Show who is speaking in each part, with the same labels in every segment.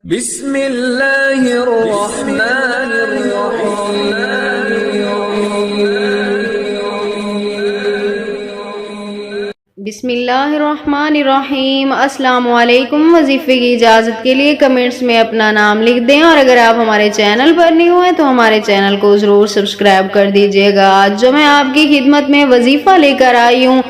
Speaker 1: بسم اللہ الرحمن الرحیم۔
Speaker 2: بسم اللہ الرحمن الرحیم۔ السلام علیکم۔ وظیفے کی اجازت کے لیے کمنٹس میں اپنا نام لکھ دیں، اور اگر آپ ہمارے چینل پر نہیں ہوئے تو ہمارے چینل کو ضرور سبسکرائب کر دیجیے گا۔ آج جو میں آپ کی خدمت میں وظیفہ لے کر آئی ہوں،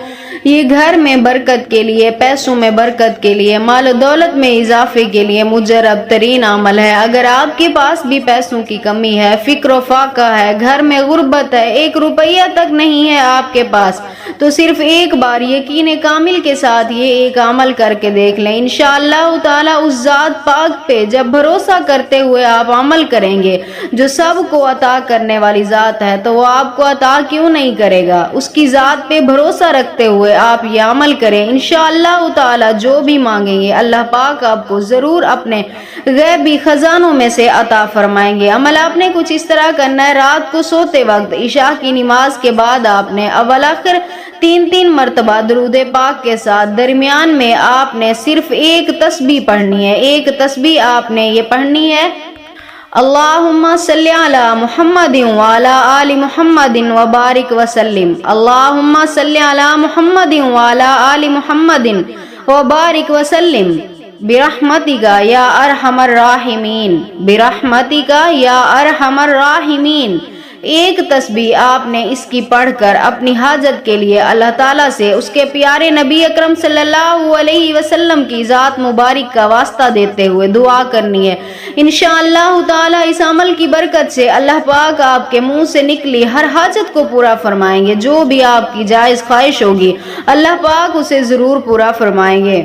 Speaker 2: یہ گھر میں برکت کے لیے، پیسوں میں برکت کے لیے، مال و دولت میں اضافے کے لیے مجرب ترین عمل ہے۔ اگر آپ کے پاس بھی پیسوں کی کمی ہے، فکر و فاقہ ہے، گھر میں غربت ہے، 1 روپیہ تک نہیں ہے آپ کے پاس، تو صرف ایک بار یقین کامل کے ساتھ یہ ایک عمل کر کے دیکھ لیں۔ انشاءاللہ تعالی اس ذات پاک پہ جب بھروسہ کرتے ہوئے آپ عمل کریں گے، جو سب کو عطا کرنے والی ذات ہے، تو وہ آپ کو عطا کیوں نہیں کرے گا؟ اس کی ذات پہ بھروسہ رکھتے ہوئے آپ یہ عمل کریں، انشاءاللہ تعالی جو بھی مانگیں گے اللہ پاک آپ کو ضرور اپنے غیبی خزانوں میں سے عطا فرمائیں گے۔ عمل آپ نے کچھ اس طرح کرنا ہے، رات کو سوتے وقت عشاء کی نماز کے بعد آپ نے اول آخر 3 مرتبہ درود پاک کے ساتھ درمیان میں آپ نے صرف ایک تسبیح پڑھنی ہے۔ ایک تسبیح آپ نے یہ پڑھنی ہے، اللہم صلی علی محمد وعلی آل محمد وبارک وسلم، اللہم صلی علی محمد وعلی آل محمد وبارک وسلم، برحمتک یا ارحم الراحمین، برحمتک یا ارحم الراحمین۔ ایک تسبیح آپ نے اس کی پڑھ کر اپنی حاجت کے لیے اللہ تعالیٰ سے اس کے پیارے نبی اکرم صلی اللہ علیہ وسلم کی ذات مبارک کا واسطہ دیتے ہوئے دعا کرنی ہے۔ انشاءاللہ تعالیٰ اس عمل کی برکت سے اللہ پاک آپ کے منہ سے نکلی ہر حاجت کو پورا فرمائیں گے۔ جو بھی آپ کی جائز خواہش ہوگی اللہ پاک اسے ضرور پورا فرمائیں گے۔